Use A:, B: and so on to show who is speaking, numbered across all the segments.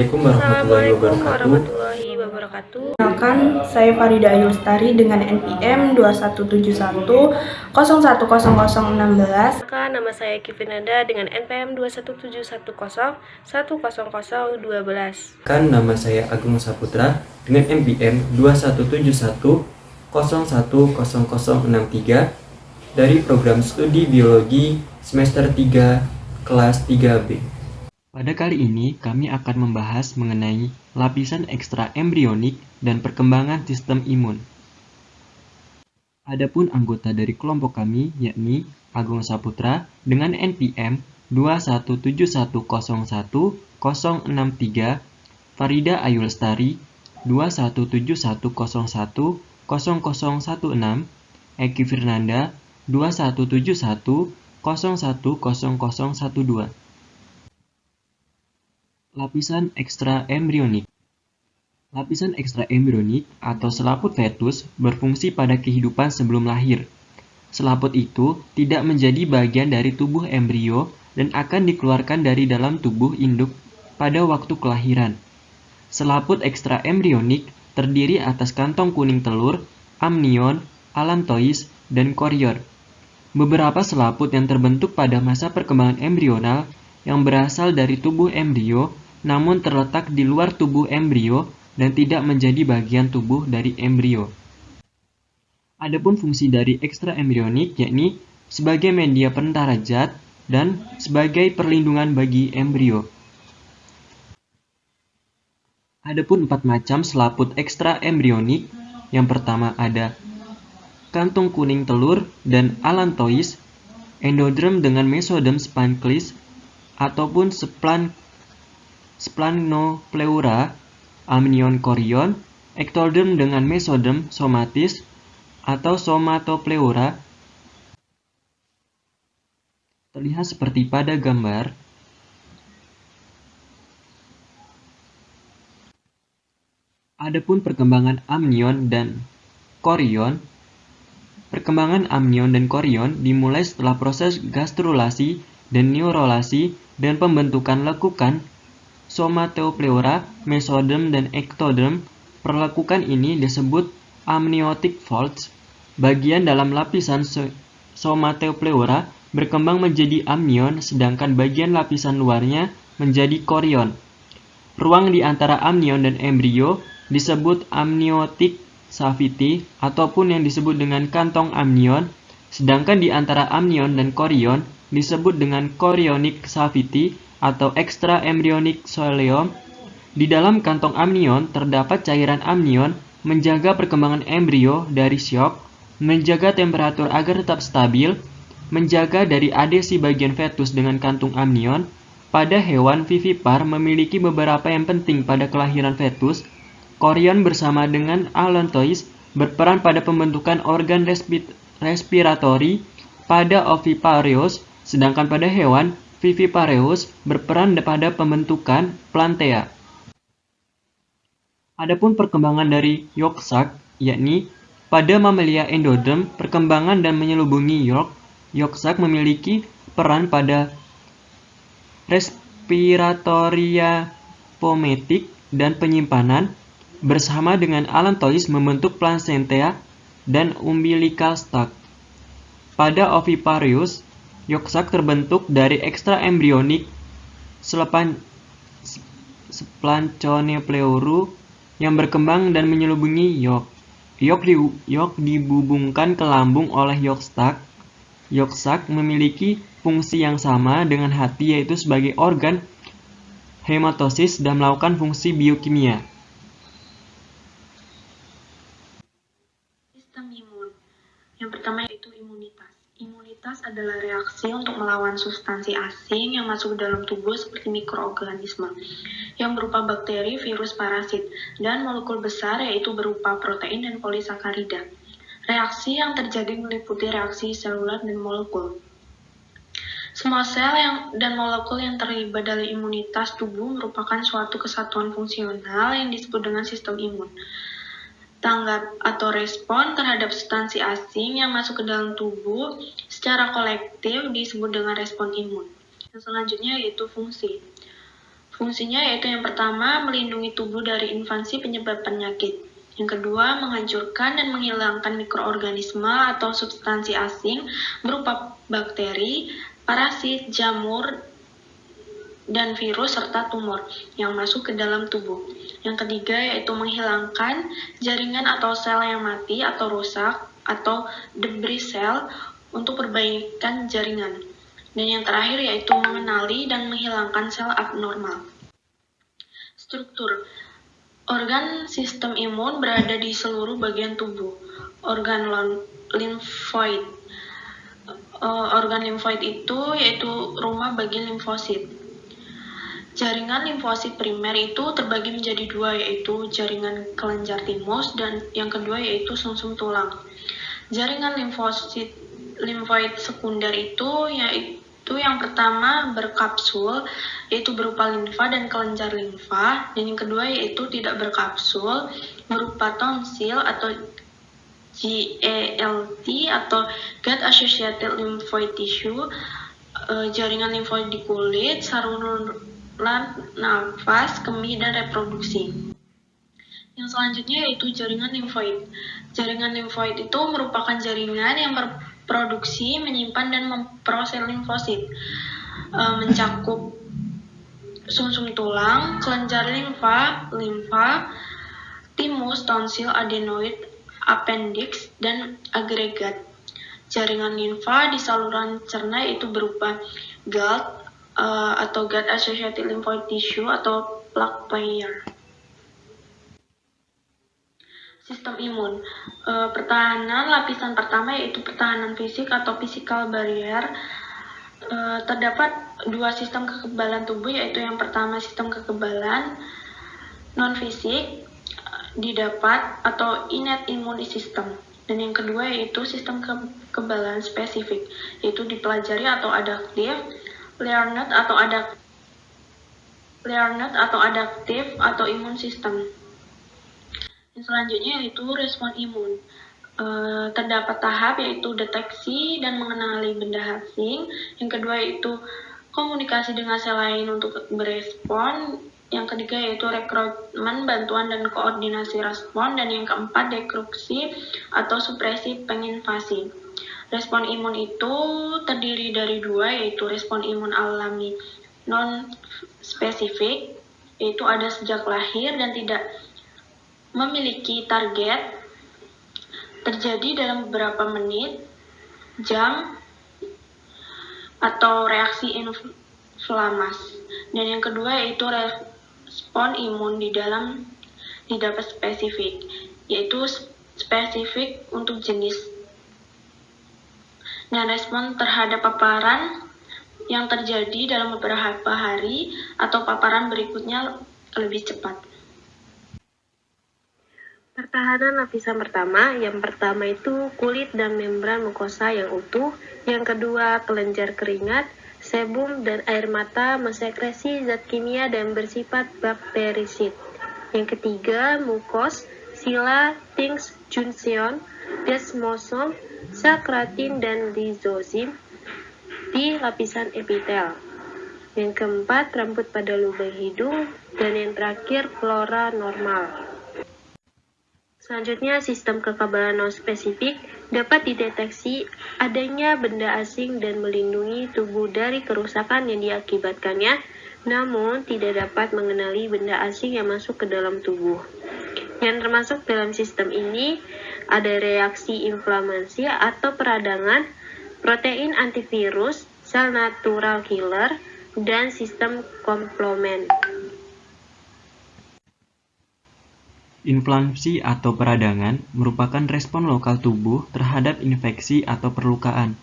A: Assalamualaikum warahmatullahi wabarakatuh.
B: Perkenalkan, saya Farida Ayu Lestari dengan NPM 2171010016.
A: Nama saya Kivinanda dengan NPM 2171010012.
C: Nama saya Agung Saputra dengan NPM 2171010063 dari program studi biologi semester 3 kelas 3B. Pada kali ini kami akan membahas mengenai lapisan ekstra embrionik dan perkembangan sistem imun. Adapun anggota dari kelompok kami yakni Agung Saputra dengan NPM 2171010063, Farida Ayu Lestari 2171010016, Eki Firnanda 2171010012. Lapisan ekstra embrionik. Lapisan ekstra embrionik atau selaput fetus berfungsi pada kehidupan sebelum lahir. Selaput itu tidak menjadi bagian dari tubuh embrio dan akan dikeluarkan dari dalam tubuh induk pada waktu kelahiran. Selaput ekstra embrionik terdiri atas kantong kuning telur, amnion, allantois, dan korion. Beberapa selaput yang terbentuk pada masa perkembangan embrional yang berasal dari tubuh embrio namun terletak di luar tubuh embrio dan tidak menjadi bagian tubuh dari embrio. Adapun fungsi dari ekstra embrionik yakni sebagai media perantara zat dan sebagai perlindungan bagi embrio. Adapun 4 macam selaput ekstra embrionik. Yang pertama ada kantung kuning telur dan allantois, endoderm dengan mesoderm splanchniis ataupun splangnopleura, amnion korion, ectoderm dengan mesoderm somatis atau somatopleura. Terlihat seperti pada gambar. Adapun perkembangan amnion dan korion. Perkembangan amnion dan korion dimulai setelah proses gastrulasi dan neurulasi dan pembentukan lekukan somatopleura, mesoderm, dan ectoderm. Perlekukan ini disebut amniotic folds. Bagian dalam lapisan somatopleura berkembang menjadi amnion, sedangkan bagian lapisan luarnya menjadi korion. Ruang di antara amnion dan embrio disebut amniotic cavity ataupun yang disebut dengan kantong amnion, sedangkan di antara amnion dan korion disebut dengan chorionic cavity atau extra embryonic coelom. Di dalam kantong amnion terdapat cairan amnion menjaga perkembangan embrio dari syok, menjaga temperatur agar tetap stabil, menjaga dari adesi bagian fetus dengan kantung amnion. Pada hewan vivipar memiliki beberapa yang penting pada kelahiran fetus. Korion bersama dengan allantois berperan pada pembentukan organ respiratori pada oviparous, sedangkan pada hewan vivipareus berperan pada pembentukan plantea. Adapun perkembangan dari yolk sac, yakni pada mamalia endoderm, perkembangan dan menyelubungi yolk sac memiliki peran pada respiratoria pometik dan penyimpanan, bersama dengan allantois membentuk placentia dan umbilical sac. Pada oviparous, yolk sac terbentuk dari ekstra embrionik splanchniopleura yang berkembang dan menyelubungi yolk. Yolk dibubungkan ke lambung oleh yolk sac. Yolk sac memiliki fungsi yang sama dengan hati, yaitu sebagai organ hematosis dan melakukan fungsi biokimia.
B: Sistem imun. Yang pertama yaitu imunitas. Imunitas adalah reaksi untuk melawan substansi asing yang masuk ke dalam tubuh seperti mikroorganisme yang berupa bakteri, virus, parasit, dan molekul besar yaitu berupa protein dan polisakarida. Reaksi yang terjadi meliputi reaksi seluler dan molekul. Semua sel dan molekul yang terlibat dalam imunitas tubuh merupakan suatu kesatuan fungsional yang disebut dengan sistem imun. Tanggap atau respon terhadap substansi asing yang masuk ke dalam tubuh secara kolektif disebut dengan respon imun. Yang selanjutnya yaitu fungsi. Fungsinya yaitu yang pertama, melindungi tubuh dari invasi penyebab penyakit. Yang kedua, menghancurkan dan menghilangkan mikroorganisme atau substansi asing berupa bakteri, parasit, jamur, dan virus serta tumor yang masuk ke dalam tubuh. Yang ketiga yaitu menghilangkan jaringan atau sel yang mati atau rusak atau debris sel untuk perbaikan jaringan. Dan yang terakhir yaitu mengenali dan menghilangkan sel abnormal. Struktur organ sistem imun berada di seluruh bagian tubuh. Organ limfoid. Organ limfoid itu yaitu rumah bagi limfosit. Jaringan limfosit primer itu terbagi menjadi dua, yaitu jaringan kelenjar timus dan yang kedua yaitu sumsum tulang. Jaringan limfoid sekunder itu yaitu yang pertama berkapsul, yaitu berupa limfa dan kelenjar limfa, dan yang kedua yaitu tidak berkapsul, berupa tonsil atau GALT atau gut associated lymphoid tissue, jaringan limfoid di kulit, saluran nafas, kemih, dan reproduksi. Yang selanjutnya yaitu jaringan limfoid. Jaringan limfoid itu merupakan jaringan yang berproduksi, menyimpan, dan memproses limfosit. Mencakup sumsum tulang, kelenjar limfa, timus, tonsil, adenoid, appendix, dan agregat. Jaringan limfa di saluran cerna itu berupa GALT atau gut associated lymphoid tissue atau plaque player. Sistem imun. Pertahanan lapisan pertama yaitu pertahanan fisik atau physical barrier. Terdapat dua sistem kekebalan tubuh, yaitu yang pertama sistem kekebalan non-fisik didapat atau innate immune system, dan yang kedua yaitu sistem kekebalan spesifik, yaitu dipelajari atau adaptif, learned atau adaptif atau imun sistem. Yang selanjutnya yaitu respon imun. Terdapat tahap yaitu deteksi dan mengenali benda asing. Yang kedua yaitu komunikasi dengan sel lain untuk berespon. Yang ketiga yaitu rekrutmen, bantuan, dan koordinasi respon. Dan yang keempat dekruksi atau supresi penginvasi. Respon imun itu terdiri dari dua, yaitu respon imun alami non-spesifik, yaitu ada sejak lahir dan tidak memiliki target, terjadi dalam beberapa menit, jam, atau reaksi inflamasi. Dan yang kedua yaitu respon imun didapat spesifik, yaitu spesifik untuk jenis. Dan respon terhadap paparan yang terjadi dalam beberapa hari atau paparan berikutnya lebih cepat.
A: Pertahanan lapisan pertama. Yang pertama itu kulit dan membran mukosa yang utuh. Yang kedua kelenjar keringat, sebum, dan air mata mensekresi zat kimia dan bersifat bakterisid. Yang ketiga mukos, sila, tings, junction, desmosom, sakratin, dan lizosim di lapisan epitel. Yang keempat rambut pada lubang hidung, dan yang terakhir flora normal. Selanjutnya, sistem kekebalan non-spesifik dapat dideteksi adanya benda asing dan melindungi tubuh dari kerusakan yang diakibatkannya, namun tidak dapat mengenali benda asing yang masuk ke dalam tubuh. Yang termasuk dalam sistem ini ada reaksi inflamasi atau peradangan, protein antivirus, sel natural killer, dan sistem komplement.
C: Inflamasi atau peradangan merupakan respon lokal tubuh terhadap infeksi atau perlukaan.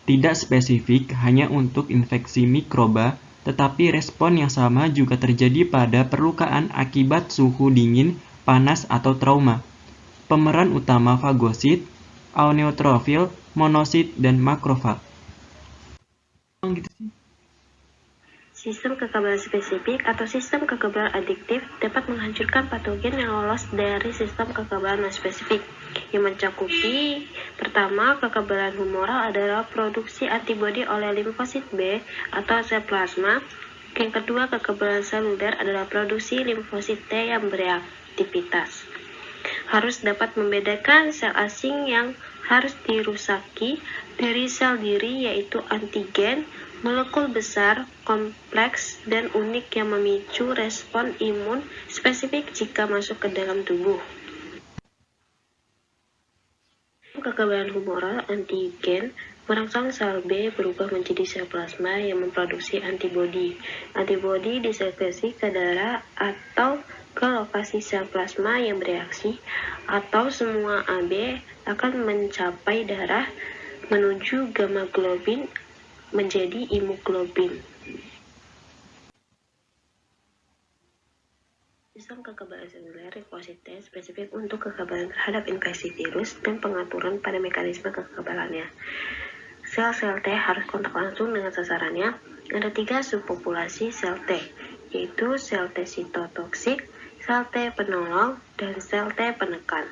C: Tidak spesifik hanya untuk infeksi mikroba, tetapi respon yang sama juga terjadi pada perlukaan akibat suhu dingin, panas, atau trauma. Pemeran utama fagosit, neutrofil, monosit, dan makrofag.
A: Sistem kekebalan spesifik atau sistem kekebalan adiktif dapat menghancurkan patogen yang lolos dari sistem kekebalan non-spesifik, yang mencakupi pertama, kekebalan humoral adalah produksi antibodi oleh limfosit B atau sel plasma. Yang kedua, kekebalan seluler adalah produksi limfosit T yang bereaktivitas. Harus dapat membedakan sel asing yang harus dirusaki dari sel diri, yaitu antigen, molekul besar, kompleks, dan unik yang memicu respon imun spesifik jika masuk ke dalam tubuh. Kekebalan humoral antigen merangsang sel B berubah menjadi sel plasma yang memproduksi antibodi. Antibodi disekresi ke darah atau ke lokasi sel plasma yang bereaksi, atau semua AB akan mencapai darah menuju gamma globin menjadi imuglobin. Sistem kekebalan seluler limfosit T spesifik untuk kekebalan terhadap infeksi virus dan pengaturan pada mekanisme kekebalannya. Sel-sel T harus kontak langsung dengan sasarannya. Ada 3 subpopulasi sel T, yaitu sel T sitotoksik, sel T penolong, dan sel T penekan.